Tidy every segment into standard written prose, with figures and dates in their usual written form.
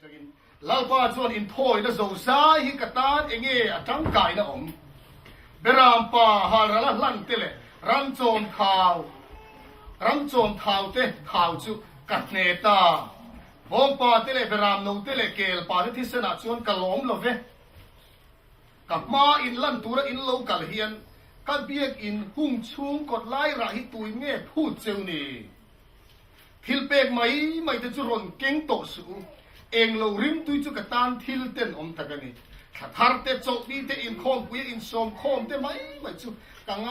กินเล่าว่าส่วนอินโทยนะโซซาฮิกตานเองจังไก่นะเบรามป่าฮาร์ลั่นเตเลรันโจนเท้าเตเท้าจุกัดเนตาบงป่าเตเลเบรามนงเตเลเกลป่าที่สนาชวนกะล้มลงเวกับมาอินลั่นตัวอินโลกัลเฮียนกันเบียกอินหุ่งชุงกดไล่ระหิตุยเงี้ยพูดเจ้านี่ทิลเปกไม่จะจุรนเก่งโตสูเองเราริมตุยจุกตานทิลเต้นตะกันนี่ถ้าทาร์เตจกดีเตอินคอมปุยอินสมคอมเตไม่จุกังไง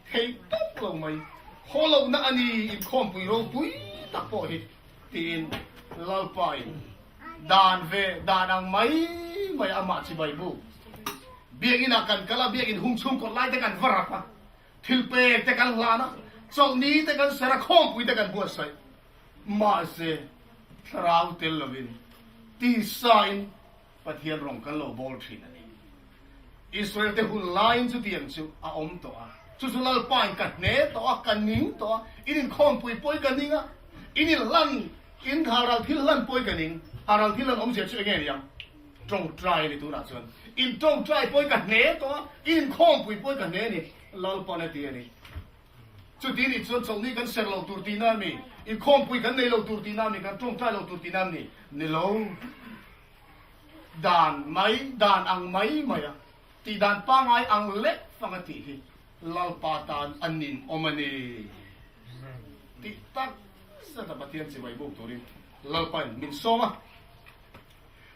เฮตุกลงไม่โฮโลน่ะอันนี้อินคอมปุยโรปุยตักปอยตีนลาไปดานเวดานังไม่อามาชิบายบุเบียกินอากันกะลาเบียกินหุ่งชุงกดไล่แต่กันวรักปะทิลเปกแต่กันลานะจกนี้แต่กันเสระคอมปุยแต่กันบัวใส่มาเสทราวเตลวินตีไซน์ปะเทียนรองกันโลบอลทีนั่นเองอิสราเอลเตหุ่นไลน์จุดเดียงจูอาอมตัวจุดสุดลาปานกันเนตัวกันนิ่งตัวอินินคอมปุยปุยกันนิ่งอ่ะอินินลั่นอินฮาราลที่ลั่นปุยกันนิ่งฮาราลที่ลั่นอมเสียชื่อไงเนี่ยจงใจในตัวนั้นส่วนอินจงใจปุยกันเนตัวอินคอมปุยปุยกันเนนี่ลาปานเตียนี่จุดนี้นี่ส่วนตรงนี้กันเสร็จเราตัวตีนั่นนี่อินคอมปุยกันในเราตัวตีนั่นนี่กันจงใจเราตัวตีนั่นนี่นี่เราด่านอังไม่อะตีด่านป้างไออังเล็กฟังตีฮีลาปาตานอันนินอมันนีติตักเสด็จปฏิญาณสิไว้บุกตัวนี้ลาปันมินโซมา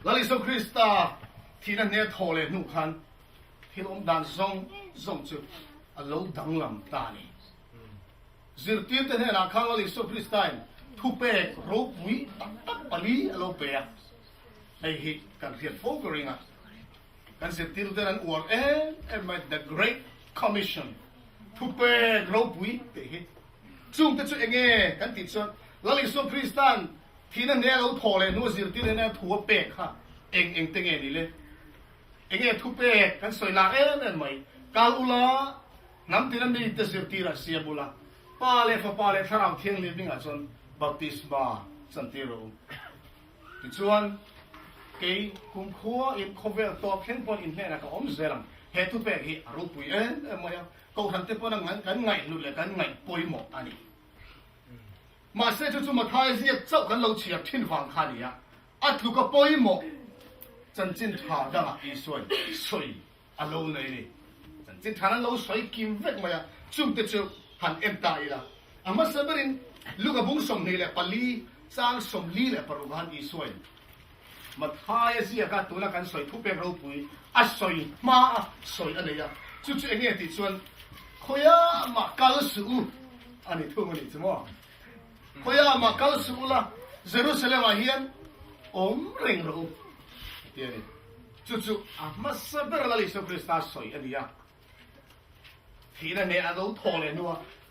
ลาลิสคริสตาที่นั่นเนี่ยโทเลนุขันที่ลมด่านส่งจุดอโลดังลำตานีจิรตินเตเนี่ยนักขังลาลิสคริสตาทุเปกรูปวิตักปลีอโลเปียไอ้ฮิกันเรียนโฟกัริงอ่ะกันเสร็จที่เราได้อวดมา the great commission ทุเปกรูปวิเตฮิจุ่มแต่จุดเองกันติดส่วนลาลิสคริสตันที่นั่นเนี่ยเราโทรเลยนู้สิรตินเนี่ยทัวเปกค่ะเองเต็งนี่เลยทุเปกกันสวยหลักนั่นไหมกาลุลาน้ำที่นั่นมีแต่สิรติระเสียบุลาป้าเล่ฟ้าเล่ถ้าเราเที่ยงlivingอ่ะส่วนบัพติศมาสันติโรติดส่วนกี่คุ้มขัวอินคอเวลตัวเพ่งปนอินเนี่ยนะก็อมเซรังเฮตุเปกฮิอารุปุยมาอย่างเขาทำเต็มปนงั้นกันไงลุเลยกันไงปุยหมดอันนี้มาเสร็จจู่ๆมาท้ายเสียเจ้ากันเราเฉียบทิ้งฟังคันนี้อัดลูกก็ปุยหมดจันจินทาดังอีสวยอารมณ์เลยนี่จันจินทานั้นเราสวยกิมเวกมาอย่างจุ่มเตจู่หันเอ็มตายละอามาเสบรินลูกกับบุ้งสมนี่แหละปลีสร้างสมลีแหละปรุหันอีสวยมาท้ายเสียกันตัวนักการสวยทุบเป็นรูปุยสวยมาสวยอะไรอย่างจู่ๆเงี้ยติดส่วนขยะมากัลสูอันนี้ทุ่งนี่ใช่ไหมขยะมากัลสูละเยรูซาเล็มอาเฮียนเริงรูเดี๋ยวนี้จู่ๆมาเสบรินลาลิสคริสต์สวยอันนี้ที่นั่นเนี่ยเราโทรเลยนัว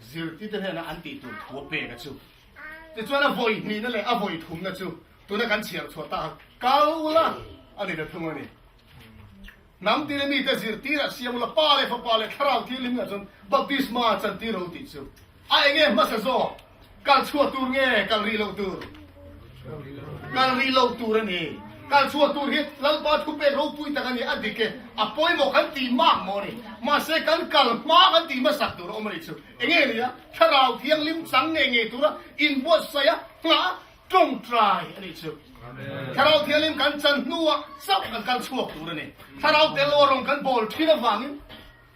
จิรติเตเนี่ยนะอันติตัวทัวเปกันจู่แต่ส่วนนั้นวยนี่นั่นแหละวยทุ่งกันจู่ตัวนั้นกันเฉียบชัวตาเก่าละอันนี้เด็ดทุ่งอันนี้น้ำที่นี่แต่จิรติระเสียมุลป้าเลยฟ้าเลยคราวที่ลิมกันจนบัพติศมาจันติเราติดจู่ไอ้เงี้ยมาเสโซการชัวตัวเงี้ยการรีโหลดตัวนี่การชัวตัวนี้แล้วพอทุบเป็นรูปปุยตะกันนี่อดีตเกอปอยโมกันตีมากมอนี่มาเสกันกัลมากันตีมาสักตัวอมริชูเงี้ยนี่นะถ้าเราเที่ยงลิมสังเงี้ยตัวละอินบวชเสียนะจงใจอันนี้ชูถ้าเราเที่ยงลิมกันจันนัวสับกันชัวตัวนี่ถ้าเราเตลอรงกันบอลที่ระวัง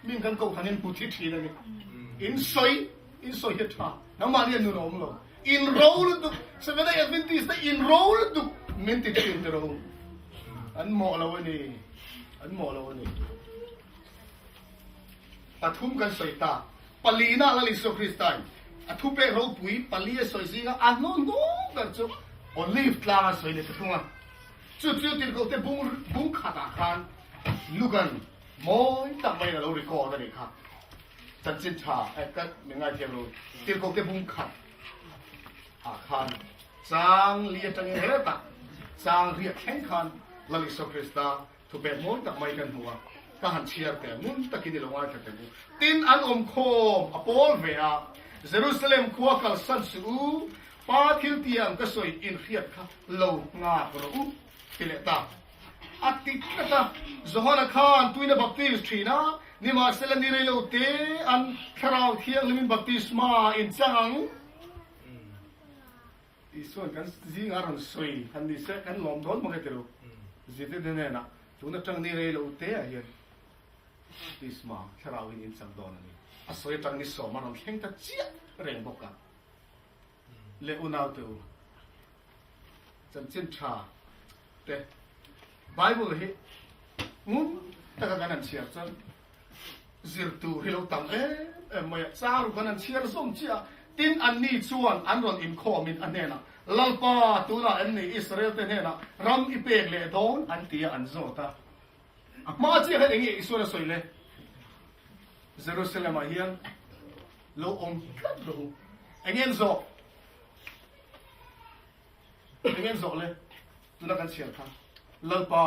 มินกันกูทันินพุทธิทีนั่นนี่อินสอยเฮท่าน้ำมันเรียนนู่นอมโลอินโรลดุสมัยนั้นเป็นที่อินโรลดุมินติดติดเราอันหมอเราวันนี้ปัทุมกันสวยตาปลีน่าลาลิสคริสตันอัทุเปรูปุยปลีสวยสิงอันโน้กันจู่โอลิฟต์ลาสวยเลยทุกคนจู่ติดเขาเตบุ้งขาดอาคารลูกันมอยตั้งไม่เราเรคคอร์ดเลยครับจันจินชาก็ยังไงเทียบเราติดเขาเตบุ้งขาดอาคารสร้างเรียจังเฮระตาสร้างเรียแข่งขันลาลิสคริสตาทุกแบบมุนตักไม่กันหัวก็หันเชียร์แต่มุนตักกินดีลงมาแต่กูตินอันโคมอพอลเวียเยรูซาเล็มขัวกัลสันสูปาทิลเตียมก็สวยอินเฟียดค่ะโลงาปรู พิเลตาอัติกตาโซฮานาคานตุยนาบัพติสทีนะนี่มาเซลนิเรโลเตอันคราวเทียงลิมินบัพติสมาอินจังอีส่วนกันจิงอารันสวยกันดิเซกันลอมดอนมาเกตโรจิตเดเนนะจุนจังนิเรโลเตอะเฮียติสมาคราวอินจังดอนนี่อาศัยจังนิสอมารังเฮงตะเจียเร่งบกกันเลอุนาวเตอจันเจนชาเตไบเบิลเฮมุนตะกันนันเชียจันzirtu hilo tam mai charu kanan chiar som chia tin an ni chuan an ron in kho min anena lalpa tuna an ni Israel te hena ram ipek le don an tia an zota ma chi ha engi isura soile Jerusalem hian lo om khat lo engen zo le tuna kan chiar kha lalpa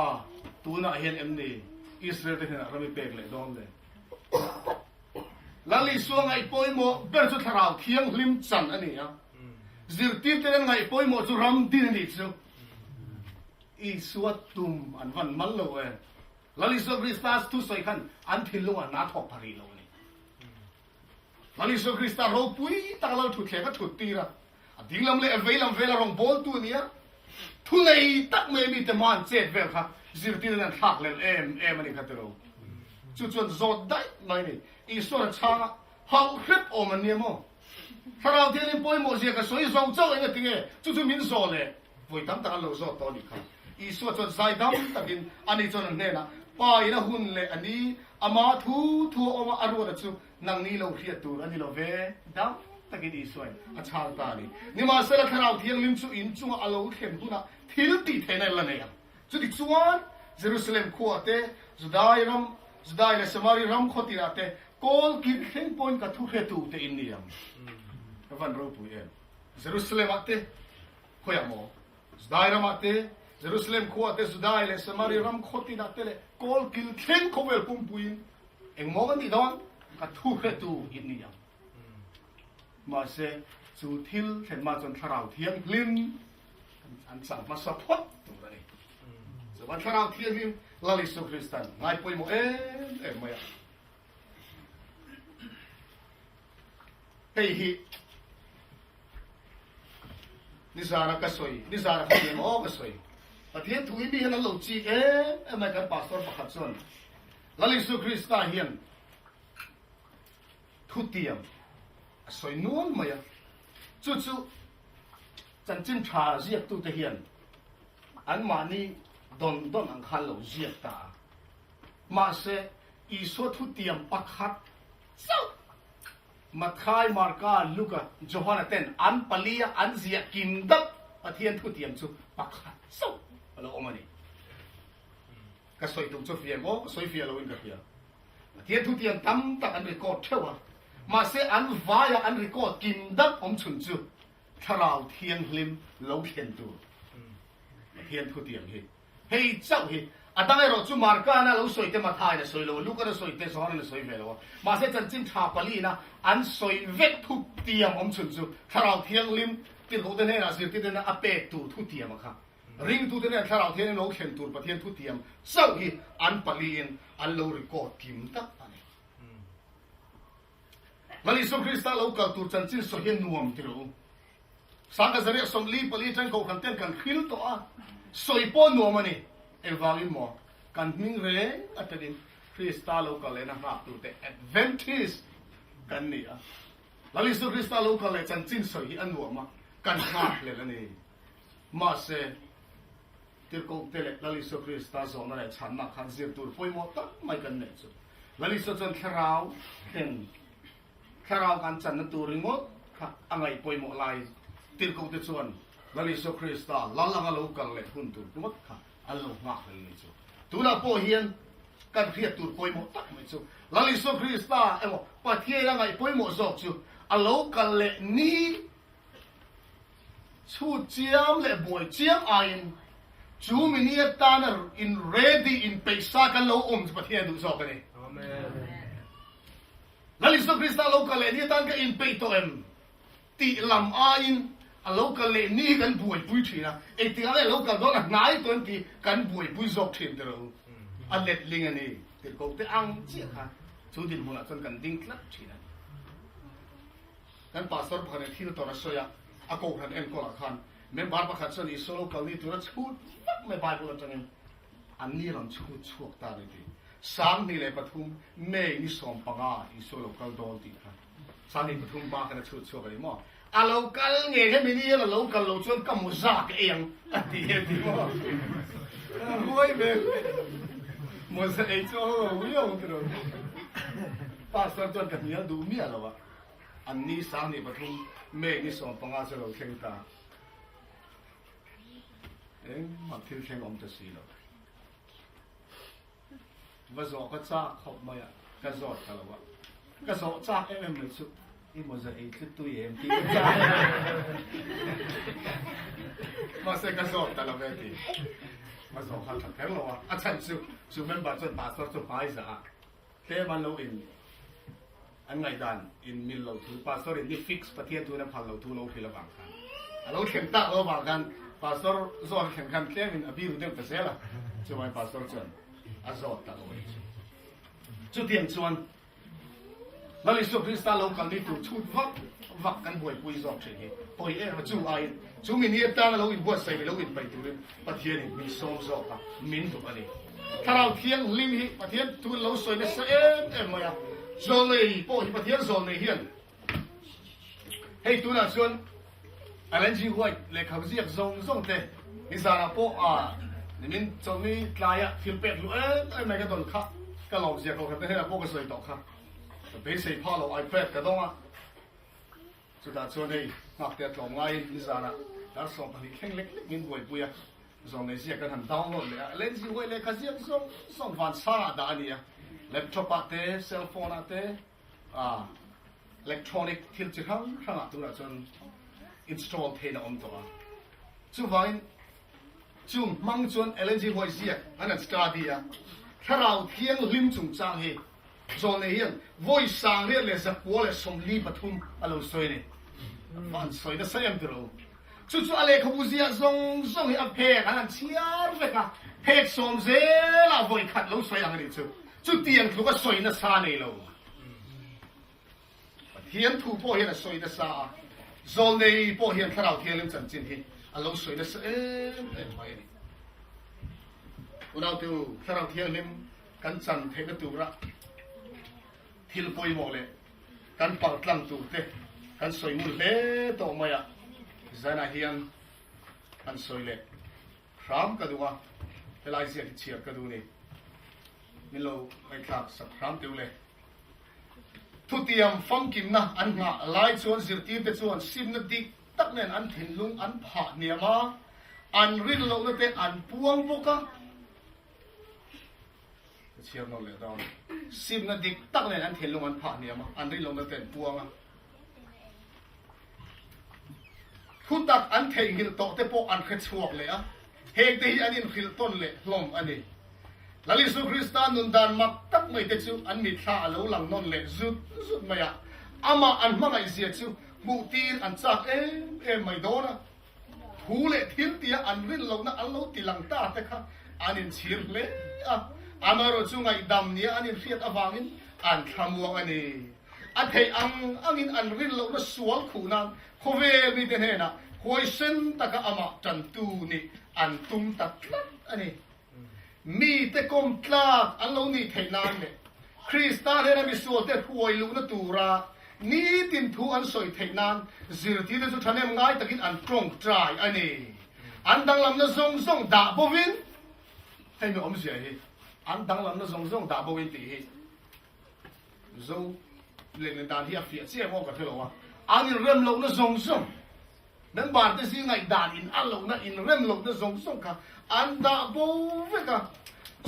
tuna hian em ni Israel te hena ram ipek le don le lali suang ai poi mo ber chu tharau thiang lim chan ani a zirti te ngai poi mo chu ram din ni chu I suat tum an van mal lo lali so Christas tu soi khan an thil lo na thok phari lo ni lali so Christa ro pui ta lo thu the ka thu ti ra dinglam le aveilam vela rong bol tu ni a thu nei tak me mi te man chet vel kha zirti nan thak len em ani ka te roจุดจอดได้ไหมนี่อีส่วนชาเขาคลิปออกมาเนี่ยมั้งถ้าเราเที่ยวป่วยหมดเสียก็สวยสองเจ้าเองก็ถึงจุดมินโซเลยป่วยตั้งแต่เราโซตอนนี้ครับอีส่วนจนใจดำตะกินอันนี้จนเนี่ยนะป้ายนะหุ่นเลยอันนี้อามาทูออกมาอารมณ์จุดนั่งนี่เราเครียดตัวอันนี้เราเวดำตะกินอีส่วนอาชาตานี่มาเสร็จแล้วถ้าเราเที่ยวลิมจุอินจุงอาเราเห็นหุ่นทิลตีเทนอะไรเนี่ยจุดอีกส่วนเยรูซาเล็มขวดเตจุดได้รำสุดท้ายเลยสมารีรำขติระเตกอลกินเข่งปอนกับทุเรตูเตอินเดียมวันรูปุยเยรูซาเล็มเตขยามอสุดท้ายรำเตเยรูซาเล็มขวดเตสุดท้ายเลยสมารีรำขติระเตเลยกอลกินเข่งขวลปุ่มปุยเอ็งมองกันดีดอนกับทุเรตูอินเดียมมาเสจูทิลเห็นมาจนทาราวเทียงลินอันสั่งมาสะพดตรงนี้ส่วนทาราวเทียงลินlali so Kristan ngai poi mo mai hei hi ni zara ka soi ni zara ka ye mo ka soi pathian thui bi hana lo chi mai kan pastor pakhat chon lali so Kristan hian thu tiam soi nuam mai chu chan chin tha ziak tu te hian an mani don ang khalo ziak ta ma se I so thu tiam pakhat so mathai marka luka johana ten an palia an zia kindap pathian thu tiam chu pakhat so alo omani ka soi tum chu fiam o soi fia lo in ka fia pathian thu tiam tam tak an record thewa ma se an vaya an record kindap om chun chu tharau thiang hlim lo khen tu pathian thu tiam hi hei chau hi adang ero chu marka na lo soi te mathai na soi lo luka na soi te so na soi ve lo ma se chan chin tha pali na an soi vet thu tiam om chun chu tharau thiang lim tir ho te ne na sir ti te na ape tu thu tiam kha ring tu te ne tharau thiang lo khen tur pathian thu tiam chau hi an pali in an lo record kim tak ani lali so Krista lo ka tur chan chin so hin nuam ti ro sang ka zare som li pali tang ko kan ten kan khil to a soi po nuam ani evangin mo kan ming re atadin Krista lo ka le na ha tu te Adventist kan ni a lali so Krista lo ka le chan chin so hi an nuam ma kan ha le la ni ma se tir ko te le lali so Krista so na le chan na khan zir tur poi mo ta mai kan ne chu lali so chan kharau hen kharau kan chan na tur ringo kha angai poi mo lai tir ko te chuan lali so Krista lalanga lo kan le hun tur mo kha alo nga le chu tuna po hian kan khiat tur poi mo tak mai chu lali so Krista emo pathie la ngai poi mo zok chu alo kan le ni chu chiam le boy chiam ain chu minia taner in ready in paisa kan lo pathie du zok ani amen lali so Krista lo kan le ni tan ka in pay to em ti lam ain local le ni kan buai pui thina e tinga le local do na ngai ton ki kan buai pui zok thin de ro a let ling ani te ko te ang chi kha chu din mula chon kan ding tlat thina kan pastor phane thil to na soya a ko han en ko la khan member pakhat chon i solo kal ni tu ra chut me bible changin an ni ram chut chuak ta ni ti sang ni le pathum me ni som panga i solo kal do ti kha sang ni pathum ba kan chut chuak ni mo a local nge he mi ni la local lo chon kam mu za ka eng a ti he ti mo hoi me mo sa e cho wi yo tro pastor chon ka ni du mi ala wa an ni sang ni pathum me ni som panga solo theng ta mà thiếu thêm ông ta xí rồi, và gió có cha học mày à, cái gió cả là vậy, cái gió cha em mới chụp, em mới giờ em cứ tui em tí cái cha, mà sẽ cái gió cả là vậy thì, mà gió khăn thật khéo rồi à, chân chụp mình bảo chân bà chụp bài giả, thế mà lâu in, anh ngày đàn in mình lâu thu, bà sorry đi fix, bà thiên thu nên phản lâu thu lâu thì là bằng khăn, lâu thiên tạ lâu bằng khăn. Pastor zon khen khan Kevin abiu dem ta sela chuan pastor chuan a zot ta oi chu tiang chuan lali su krista lo kan ni tu chut vak kan buai pui zok che hi poi e ma chu ai chu min ni ta lo in buat sai lo in pai tu pathian min som zok ka min tu ani tharau thiang lim hi pathian tu lo soi na sa em ma ya zolei po hi pathian zol nei hian hei tu na chuan anh chỉ hỏi lấy khẩu ziệt zong thế, bây giờ là po mình cho mình lại phim bẹt luôn, mấy cái đồ khác, cái lồng ziệt của cái này là po cái sợi tóc khác, bây giờ pa lồng iPad cái đó mà, chúng ta cho này mặc đẹp lồng ngay bây giờ là đã xong phải khéng lách mình buổi buổi zong này ziệt cái thằng đau luôn đấy, anh chỉ hỏi lấy khẩu ziệt zong van xa đã đi laptop à thế, cell phone à thế, electronic thiếu chỉ không à, chúng ta cho install thế nào ông đó, chú vậy, chú mang chuan LNG hồi gì anh study à, thà nào thiêng lim chung trang he, rồi này hiện voi sang hiện là sẽ qua là sông li bát thum alo soi này, anh soi nó xem được rồi, chú ale không gì à zong he áp he anh chia vậy cả, he sông dễ là voi khát lâu soi anh này chú tiền lúc có soi nó xa này lâu, hiến thu po hiện là soi nó xa. Zol này bộ hiện thảo thiên lên chân chính hi, anh lâu soi nó sẽ em phải đi. Ủa nào tu thảo thiên lên căn chân thế nó tu ra, thiên bồi mồ lệ, căn bảo lăng tu thế, căn soi mù lệ tổ mày à, giờ này hiện căn soi lệ, khám cái đồ à, cái lai gì thì cái đồ này, mình lâu mấy khác sắp khám tiêu lệ. Thu tiệm phong kim na anh ngã lại chuan diệt tim te chuan sim na dik tak nen an thin lung an pha niama an rin lo na te an puang boka chiar no le dawn sim na dik tak nen an thin lung an pha niama an rin lo na te puang thu tak an thei hil to te po an khet chuak le a hek te hi an in khil ton le hlom ani Lali su Krista nun dan mak tak mai te chu an mi tha lo lang non le zut maya ama an ma mai zia chu mu tin an chak em mai do na thu le thil tia an rin lo na an lo ti lang ta te kha an in chir le ama ro chu ngai dam ni an in fiat awangin an thamuang ani a thei angin an rin lo na sual khu nan khove mi te he na hoi sen ta ka ama chan tu ni an tum tak ani mi te kom tla an lo ni thei nan ne Krista he na mi sual te huai lu na tura ni tin thu an soi thei nan zir ti te chu thanem ngai takin an trong trai ani an dang lam na zong da bovin hei mi om sia hi an dang lam na zong da bovin ti hi zo lên đàn hi a fia che mo ka thelo wa an in rem lo na zong nan bar te si ngai dan in an lo na in rem lo na zong ka an da bo ve ka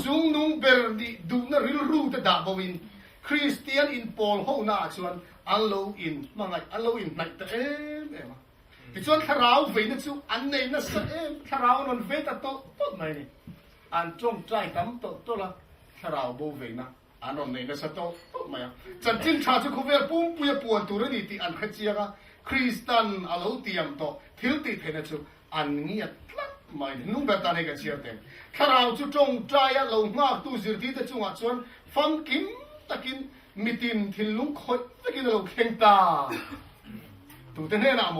chung nung ber di du na ril ru te da bo in Christian in Paul ho na chuan an lo in mangai an lo in nai te em ti chuan tharau ve na chu an nei na sa em tharau non ve ta to mai ni an trong trai tam to la tharau bo ve na an non nei na sa to mai chan chin cha chu khu ve pum pu ya puan tu ri ti an kha chia ga คริสตันอาลูเตียมโตทิลติเทนจูอันเงียบพลัดไม่นุ่งแบบตาในกันเชียวเต็มถ้าเราจุจงใจเรามากตู้สิที่จะจงอัดส่วนฟังกินตะกินมิตินทิลุงคอยตะกินเราเข่งตาตูเตเนน่ะโม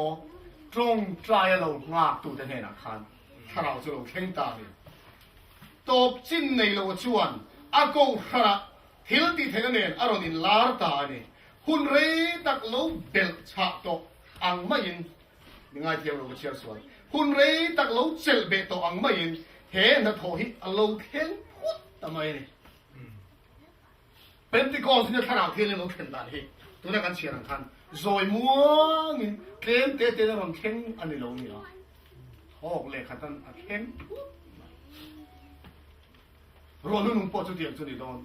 จงใจเรามากตูเตเนน่ะคันถ้าเราจะเราเข่งตาเนี่ยตบจิ้นในเราชวนอากูฮะทิลติเทนเนี่ยอารมณ์ลาร์ตาเนี่ยหุ่นเรตักเราเบลชะโตอังไม่ยินยังไงเที่ยวเราเชียร์สวนหุ่นเรตักเราเซลเบโตอังไม่ยินเห็นนะโทหิเราเข่งพุทธทำไมเนี่ยเป็นที่ก่อนที่จะทำอะไรที่เราเข่งตาเนี่ยตัวนั้นกันเชียร์กันซอยมัวงินเข่งเตะเตะเราเข่งอันนี้เราเนี่ยหอกเลยขัดกันเข่งรอนนุ่งปอดจุดเดียวจุดนี้โดน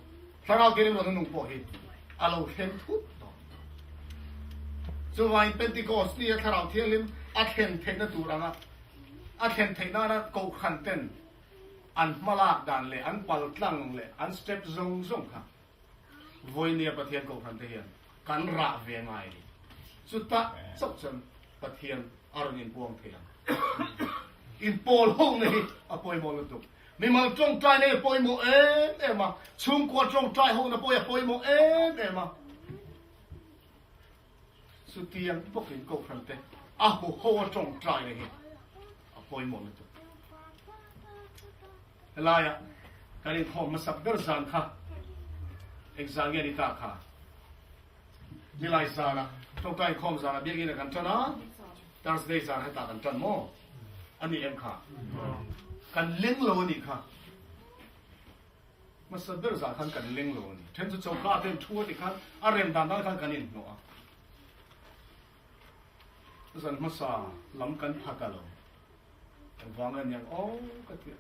ถ้าเราเกี่ยวรอนนุ่งปอดหิเราเข่งทุกส่วนเป็นที่ก่อนที่จะทำอะไรที่เราเข่งเทนตัวเราเข่งเทนนั้นก็ขันเต้นอันมาลากดันเลยอันปัลตั้งเลยอันสเต็ปซงค่ะวันนี้ประเทศก็ขันเทียนกันระเวียงไงสุดท้ายสักจนประเทศอารมณ์พวงเทียนอินโพลห้องนี้อภัยมรดกมีมันจงใจในอภัยมเอ็มาชุ่มกว่าจงใจห้องนั้นอภัยมเอ็มาสุดที่ยังพวกเห็นก็ขันเตะบุหัวจงใจเลยอภัยมรดกอะไรอ่ะการที่ผมมาสับเดอร์ซันค่ะเอกซางเกนิตาค่ะนี่ลายซานะตรงใต้คอมซานะเบียกินกันจนะตั้งสเตย์ซานะให้ตากันจนโมอันนี้เอ็มค่ะกันเลี้ยงโลนี่ค่ะมาสับเดอร์ซันกันเลี้ยงโลนี่เทนจะโจกล้าเทนทั่วที่ค่ะอะไรมันต่างๆกันอินโนอ่ะสันมาซาล้ำกันพักกันลงวางเงินอย่างโอ้ก็เถอะ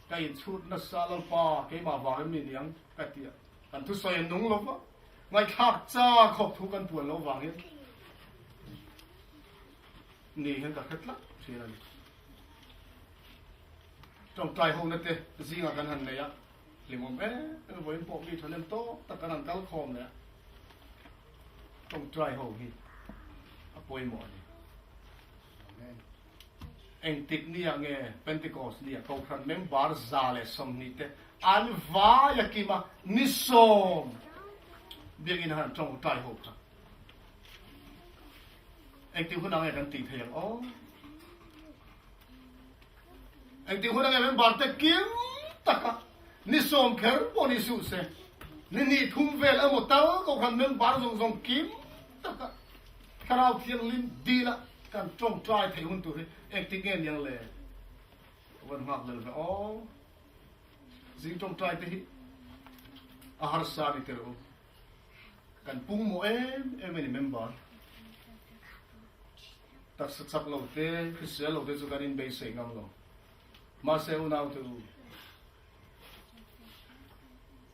ไก่ชุดนัสซาลปาเกี่ยมาวางมีเลี้ยงกะเตียกันทุกส่วนนุ่งลบวะไม่ขาดจ้าขบทุกันตัวเราวางเงี้ยนี่เห็นกับเคล็ดลับเชื่อเลยจงใจห้องนั่นเตะสิ่งกันหันเลยอะหรือว่าเอ๊ะวันนี้พวกนี้ทำเล่นโต๊ะตะการันกัลคอมเนี่ยจงใจห้องที่อภัยหมดเอ็งติดเนี่ยไงเป็นติโกสเนี่ยเขาครั้งเมมบาร์ซาเลสมนิเตอันวายกิมานิสอมเบียกินหันจงใจหกครับเอ็งติวคนนั้นไงกันติดเทียงอ๋อเอ็งติวคนนั้นไงเมมบาร์เตกิมตะกะนิสอมเคอร์บอนิสุเซนี่ทุ่มเวลหมดเต้าเขาครั้งเมมบาร์จงกิมตะกะคราวเทียนลิมดีละกันจงใจเทียงตัวเอ็งติเงี้ยยังเลยวันหักเลยอ๋อสิ่งจงใจที่อาหารสาริเตอร์กันปุ่งโมไม่ได้เมมเบอร์ตักสักเราเตะคือเสียเราเตะสุการินเบสเองกันเรามาเซลนาวตัว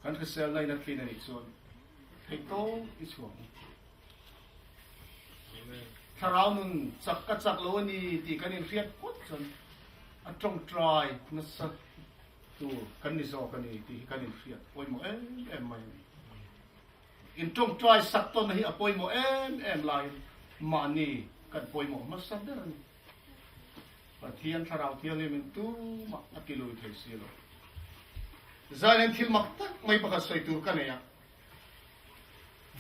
กันคือเสียในนักเรียนอีกส่วนให้โตอีกส่วนถ้าเรานุ่นสักกัดสักโลนี่ตีกันอินเฟียดพุทธสันจงใจนัสตัวกันนิสอกันนี่ตีกันอินเฟียดโอยโมไม่อินจงใจสักต้นให้อภัยโมไลน์มานี่กันโอยโมมาสักเดือนประเทียนถ้าเราเที่ยวเลยมันตู้มักกิโลเท่าสิโลใจเล่นที่มักตักไม่ประกาศใส่ตัวกันเนี่ย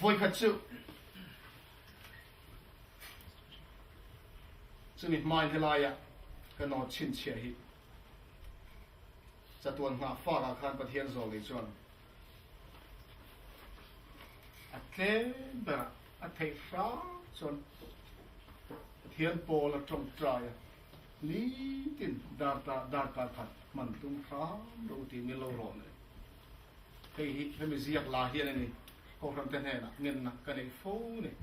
voyขัดซึ่งมีมันที่ลายก็นอนชินเชียฮิจะตัวหน้าฟ้าราคาประเทศโซลิจวนอัตเทบะอัตเทฟ้าจนประเทศโปละจงใจนี่ตินดาตาผัดมันตุ้มฟ้าดูที่มีโลโรเลยให้มีเสียกลาเฮียนี่เขาทำเต็มแน่นะเงินนะกันไอ้ฟูนี่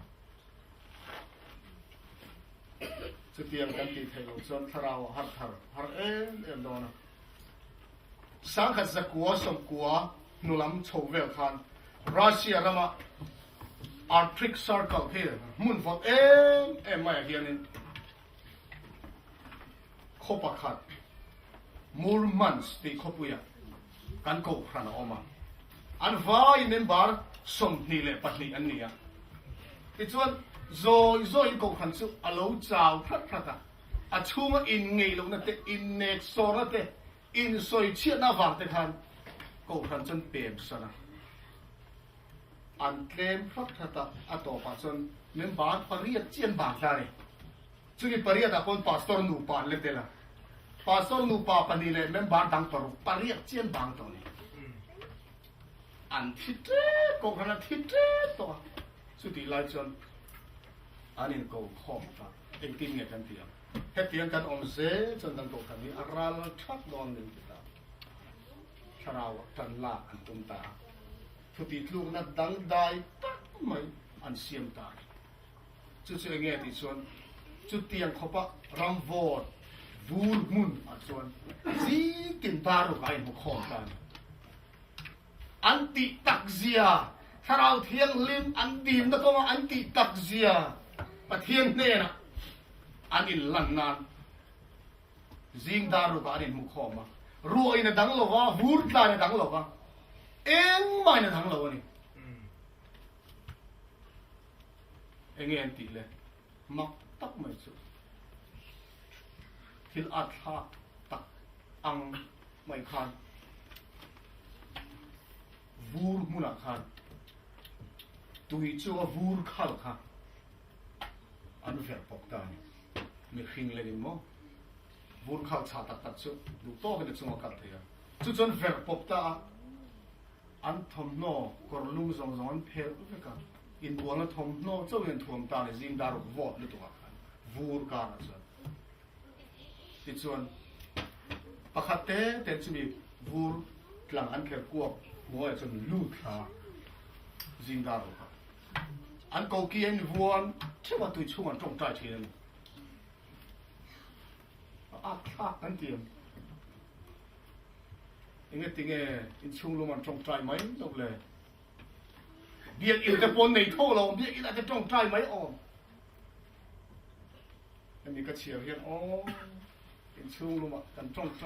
จะเตรียมกันตีเทลจนทราวฮัตโดนสังขัดสกัวสมกัวนุลัมโชเวลคันรัสเซียรามาอาร์ทริกซาร์เคิลเฮียมุนฟอดไม่เฮียนี่ขบขัดมูร์มันส์ตีขบุยกันโกพรานออกมาอันว่าอินเนบาร์สมนี่เลยปัจจุบันนี้ ที่ชวนโซก็ขันสุอโลเจ้าพระพระอาชูมาอินไงลงนั่นเตอินเนกโซนั่นเตอินโซยเชียน่าฟังเตทันก็ขันจนเปลี่ยนสนะอันเคลมพระพระอัตโตปัจจุบันเมื่อบ้านปริยัติเจียนบางได้จุดปริยัติคนปัสตอร์นูปาเลเตล่ะปัสตอร์นูปาปนีเลยเมื่อบ้านดังปริยัติเจียนบางตัวนี้อันทิเตก็ขันทิเตตัวสุดที่ไล่จนอันนี้ก็ข้อมาเองกินเงี้ยกันเถียงเฮ็ดเถียงกันอมเสจนตั้งตัวกันนี้อาราลชักโดนหนึ่งตาชราวจันลาอันตุนตาทุติลูกนั้นดังได้ตักไม่อันเสียมตาจุดเงี้ยที่ส่วนจุดเตียงเขาปะรำวอดวูลมุนอันส่วนซีกินตารุกไอ้หมกข้อกันอันติตักเสียชราวเทียงลิมอันดีมแล้วก็ว่าอันติตักเสียปะเทียงเนี่ยนะอันนี้ลันนานจิงดารุกอันนี้มุขอมารู้ไอ้เนี่ยดังโลวะวูดลาเนี่ยดังโลวะเอ็งไม่เนี่ยดังโลวะนี่เอ็งเอ็นตีเลยมักตักไม่สุดทิลอัดฮะตักอังไม่คันวูร์มุนักคันตุยชัววูร์ขัลคันอันเฟรปกตานี่มีขิงเลยมั้งวูร์ขัลชาตัดตัดชุดดูโต้กันจะสมกัดเถียจุดจนเฟรปกตาอันทอมโนกอร์ลุงสองอันเพลอุฟกันอินบัวนั้นทอมโนเจ้าเห็นทวมตาเลยจิงดารุวอดเลยตัวกันวูร์การนะจ๊ะที่ส่วนปะคัตเต้แต่จะมีวูร์หลังอันเขียนกวกหัวจนลูดขาจิงดารุครับอันเกาเกียนวัวเชื่อว่าตัวช่วงตรงใจเทียนอาคักนั่นเทียมยังไงติงอินช่วงลงมันตรงใจไหมตรงเลยเบียดอินแต่ปนในโท่เราเบียดอินอาจจะตรงใจไหมอ๋ออันนี้ก็เฉียวเห็นอ๋ออินช่วงลงมันกันตรงใจ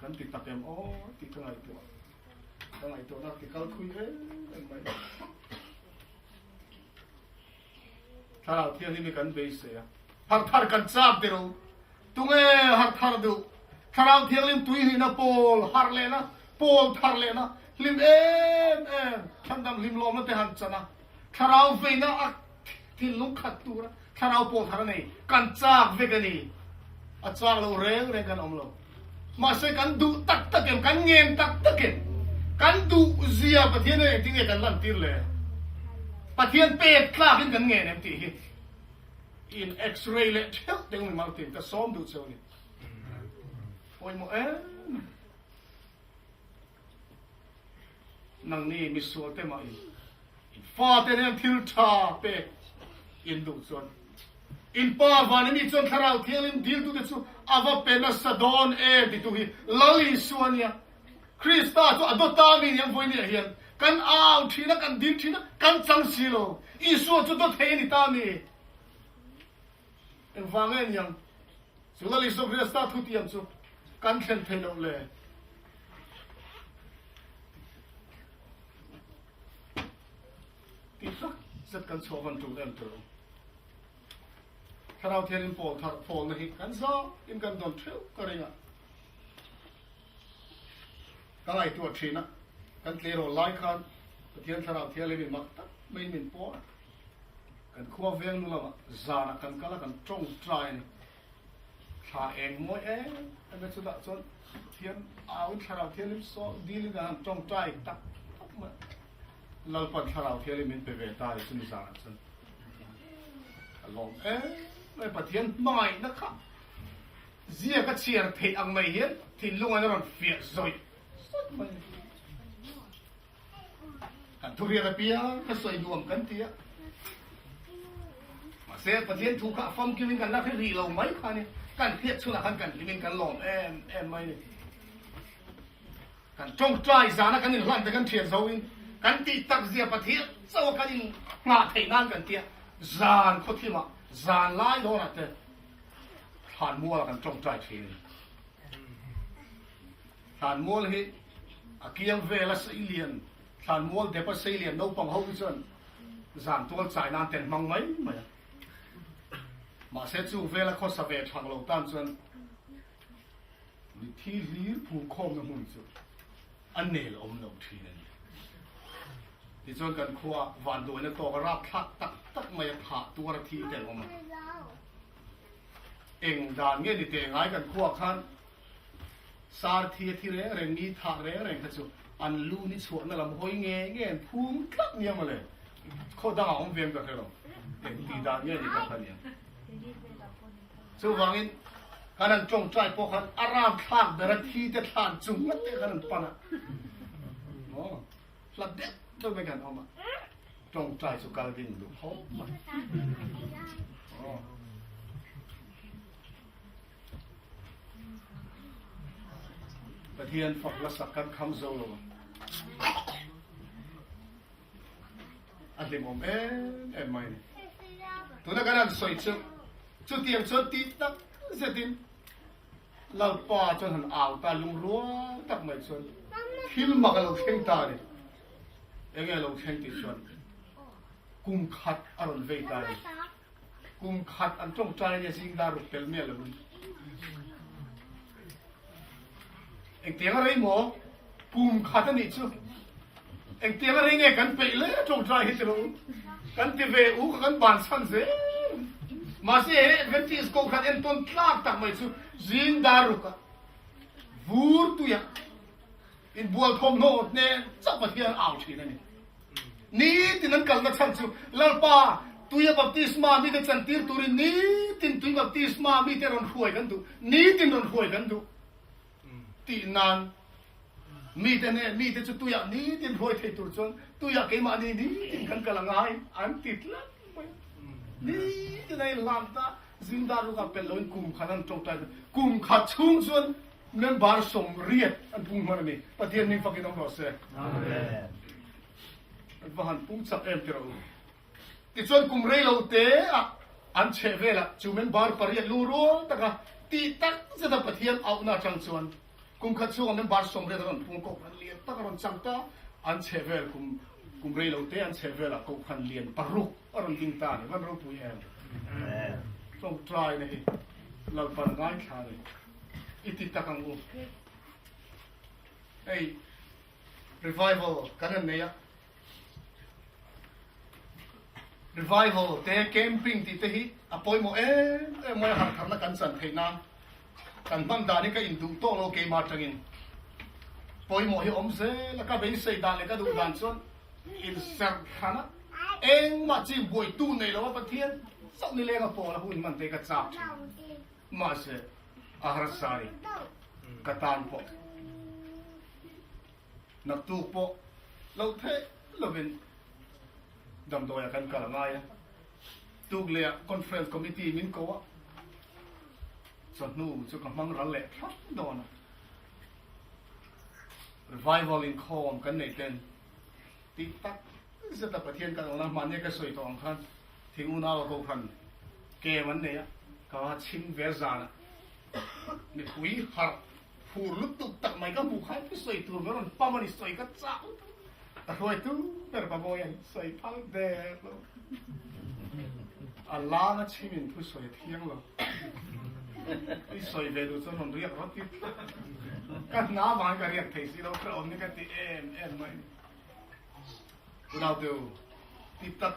กันติดตะเกียมอ๋อติดตรงไหนตัวนักที่เขาคุยเอ๊ะไม่ถ้าเราเที่ยวนี่มีกันเบสเนี่ยหักทาร์กันจับเดี๋ยวตุ้งหักทาร์ดูถ้าเราเที่ยวลิมตุยนี่นะโพลฮาร์เลนะโพลทาร์เลนะลิมฉันทำลิมล้อมนั่นแต่หันชนะถ้าเราเวนะอักที่ลุกขัดตัวถ้าเราโพลทาร์นี่กันจับเวกันนี่อัจฉริยะเราเร่งกันอมเรามาใช้กันดูตักตะเก็บกันเงียบตักตะเก็บกันดูเสียประเทศนี้ที่เนี่ยกันลั่นตีเลยประเทศเป็ดคลาบกันเงี้ยเนี่ยที่อินเอ็กซเรย์เลยเท่าเต็งมันมาตีแต่ซ้อมดูเจ้านี่โอ้ยโมนั่งนี่มีส่วนเต็มมาอินฟ้าเต็มทิลชาเป็ดอินดูส่วนอินป้าวันนี้จนคราวเที่ยงดิลดูเด็ดส่วนอาว่าเป็นนักสะดอนดิตุฮีลลิส่วนเนี่ยคริสต์ตัวอดตามีอย่างไว้เนี่ยเห็นกันอ้าวทีนั้นกันดินทีนั้นกันจังสิโลอีส่วนจุดตัวเทนิตามีเอ็งฟังเงี้ยยังสุดท้ายสุดคริสต์ทุติยมสุดกันเทนเทนเอาเลยที่สักสักกันโชว์กันจุดเอ็มตัวถ้าเราเทียนโพลนี่กันซ้ออินกันโดนเที่ยวก็เรื่องก็ไล่ตัวทีนะกันเลี้ยงไล่คันเทียนถ้าเราเทียนเลยมีมักตัดไม่มีปอกันขั้วเวียงนู่นละจานะกันก็แล้วกันจงใจนี่ถ้าเองมวยอันนี้สุดละจนเทียนเอาถ้าเราเทียนลิบซ้อดีเลยกันจงใจตักมาเราปัดถ้าเราเทียนลิบมันไปเวทได้สุนิจานะจนลองไม่ปะเทียนไม่นะครับเสียก็เชียร์เทอังไม่เห็นที่ลุงอันนั้นเฟียซอยกันทุเรียนเปียก็สวยดวงกันเตี้ยมาเสียปะเทียนถูกข้าฟังกินกันแล้วที่รีเราไม่ค่ะนี่กันเพียรชุลกันลิมินกันหลอมไม่นี่กันจงใจสานะกันนี่หลังแต่กันเทียนโซอินกันตีตักเสียปะเทียนโซกันนี่งาไทยนั่นกันเตี้ยจานเขาที่มาจานไล่โดนอะไรผ่านมัวกันจงใจเทียนผ่านมัวเลยอาเกียงเวลาสิเลียนผ่านมัวเดี๋ยวไปสิเลียนโน้ปังเขาอีกส่วน giảm tuôn giải nan tiền mong mấy mà sẽ chịu về là khó sắp về thằng lâu tan chân thì lý phụ không là muốn chứ anh này là ông lâu thì này thì cho cần khoa vạn đuổi nó to cái rap thắt tắc mày hạตัวละทีแต่ว่ามันเองด่านเงี้ยนี่แต่ง่ายกันkhoaขันสารทีที่เร่งนี้ท่าเร่งกระจุอันลูนี่ชวนนั่นละมันหอยเงี้ยพุ่งคลักเนี่ยมาเลยเขาดังเอาเวียนกันเลยหรอเองตีด่านเงี้ยนี่กันพันเนี่ยสู้ฟังอินขนาดจงใจพวกเขาอารามข้างเดรัทีจะทานจุ่มนั่นเองขนาดปนะอ๋อหลับเด็ดต้องไปกันเอามาจงใจสุการดินดูเขาอ๋อประเทศฝักละสักกันคำโซ่ลงอันเดมอมไม่ตัวนั้นกันสวยจุดเตียงจุดตีตักเสดินเราป่าจนหันอ่าวตาลุงรัวตักไม่ชนทิลมากเราเข่งตาเนี่ยเองเราเข่งติดชนกุมขัดอารมณ์เวทาเนี่ยกุมขัดอันตรงใจเนี่ยสิ่งดารุเปลเมียเลยมึงเองเตียงอะไรหมอกุมขัดนี่ชุเองเตียงอะไรเนี่ยกันไปเลยตรงใจให้ตรงกันที่เวอุกันบานสันเสมาเสียกันที่สกขัดเอ็นต้นคลากตักไม่ชุจินดารุกะวูร์ตุยะอินบัวทอมโนดเนี่ยจับมาเทียนอ่าวชีนั่นนี่ที่นั่นกันนักสันชุลาป้าตุยบัพติสมามีแต่จันทีตุรินี่ที่ตุยบัพติสมามีแต่รอนหวยกันดูนี่ที่รอนหวยกันดูที่นั่นมีแต่เนี่ยมีแต่จุดตุยนี่ที่หวยเทตุจนตุยเกี่ยมานี่ที่กันกำลังไงอันติดละนี่ที่ไหนลานตาจินดารุกับเป็นลอยกุมขันตรงใจกุมขัดชุ่มส่วนนั่นบาร์สมเรียดอันพุ่งมาเนี่ยประเทศนี้ฟังกินต้องรอเสียอันว่าหันพุ่งสับเอ็มเจอร์ที่ส่วนกุมเรียเราเตะอันเชฟเวล่ะจูเมนบาร์ปริยัดลูรู้แต่ก็ตีตักจะได้ประเทศเอาหน้าจังส่วนกุมขัดชุ่มอันนั้นบาร์สมเรียดอันพุ่งก็พันเลียนตักอันจังตาอันเชฟเวลกุมเรียเราเตะอันเชฟเวล่ะก็พันเลียนปรุกอันกินตาเนี่ยมันรู้ปุยแอมต้องทรายเนี่ยเราปันง่ายขาเลยอิติตะกังอูไอ้ revival กันนั่นเนี่ย revival เตะ camping ที่เตะฮิอภัยโมมวยหักทำนักการสันเทน้ำกันบังดานี่ก็อินดูโตโลเกมาจังอินปอยโมฮิอมเซแล้วก็เป็นเสดานเลยก็ดูดันส่วนอินเซอร์ฮานะเองมาจีบวยตู้ในแล้วว่าประเทศสักนี่เลยก็พอแล้วหุ่นมันเตะกระจับมาเสอาหารสายกระตานพอนักตูพอเราเทเราเป็นดำโดยกันกลางไงตูกเลียคอนเฟรนซ์คอมมิตี้มินโก้สนุกจุกมังรันเล่พลัดโดนrevival in คอมกันในเต็นติ๊กตักจะแต่ประเทศกันแล้วมันเนี่ยก็สวยตองคันทิ้งอุณาเราก็พันเกมันเนี่ยก็ชิมเวอร์ซานะนี่คุยหาพูดลุกตุกตักไม่ก็บุกให้ผู้สวยตัวมันป้ามันสวยก็จ้าแต่รวยตู้แต่ป้าโมยันสวยพังเด็กอัลลาห์นะชิมินผู้สวยเที่ยงเลยไอ้สวยเวดูจนมันเรียกรถติดกันน้ามันก็เรียกเทสิเราพระองค์นี่ก็ติเอ็มไม่เราดูติดตัด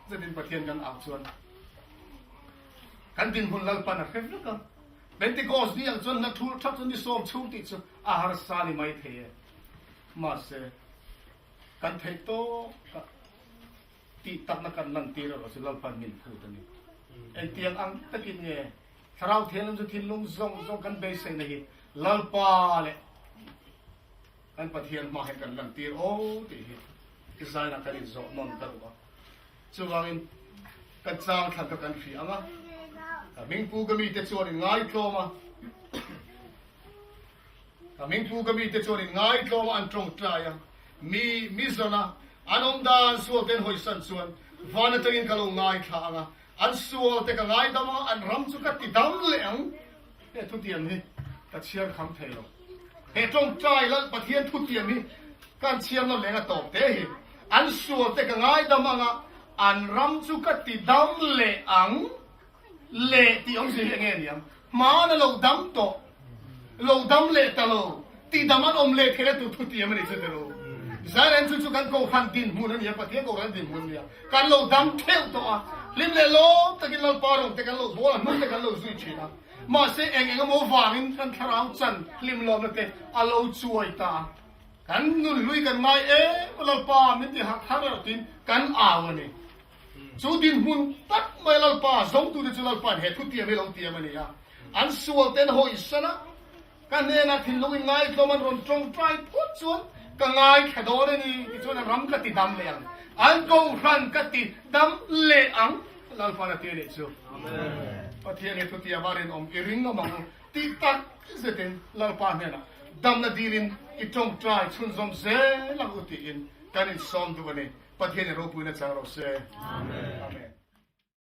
จะเป็นประเทศกันอับส่วนกันดินหุ่นลัลปันอะไรก็เป็นที่กอสนี่จนนักทุนทับจนที่สอบชูติดสุดอาหารสาลีไม่เทมาเสกันเทโตติดตัดนักการลันตีเราสุดลัลปันมินพูดนี่ไอเตียงอังตะกินเนี่ยถ้าเราเทียนจะทิ้งลงซงกันเบสนี่ลัลปาเลยกันประเทศมาให้กันลันตีโอ้ตีที่ใส่นักการอินโซนนกันวะส่วนอินกันสร้างทางกันฝีอ่ะมิงพูก็มีแต่ชวนง่ายโตมามิงพูก็มีแต่ชวนง่ายโตมาอันตรงใจมีส่วนนะอันอมดาส่วนเต็นหอยสันส่วนฟันตัวอินก็ลงง่ายข้างอันส่วนแต่ก็ง่ายดำอันรำสุกัดติดดำเหลงเนี่ยทุกเทียนนี่ก็เชื่อคำเทลเหตุตรงใจแล้วประเทศทุกเทียนนี่การเชื่อเราเหลงก็ตอบเตะอันส่วนแต่ก็ง่ายดำ อันรำจุกติดำเละอังเละที่องค์สิเงี้ยเนี่ยมาเนเราดำโตเราดำเละตลอดที่ดำมันเละเทเลตุทุติยมันอีกสุดเลยจารันจุกันก็ขันดินมุนเนี่ยปะเทียก็ขันดินมุนเนี่ยกันเราดำเที่ยวตัวลิมเลโลตะกินเราปารงตะกันเราบัวนุ่งตะกันเราสุชีนะมาเสเองก็มัวฟังกันทาราวจันลิมลมเตะอาเราช่วยตากันนุ่นลุยกันไม่เราปาไม่ที่หักทาราวตินกันอาวันนี้สุดินมุนตัดไม่เราปาสองตัวที่เราปาเหตุทุติยไม่เราเตียมันเนี่ยอันส่วนเต็นหอยสนะกันเนี่ยนะที่ลุยง่ายตัวมันรอนตรงใจพุทธส่วนก็ง่ายแค่โดนนี่ส่วนรำกติดำเลี้ยงอันก็รันกติดำเลี้ยงเราฟังเตียนี่สู้ประเทศนี้ทุติยบารินอมอิริงก็มังติดตักเสร็จเราปาเนี่ยนะดำนาดีรินอีตรงใจชุนสมเสลังอุติอินกันอินสอมตัวนี้ประเทศนี้เราพูดในทางเราเสอาเมน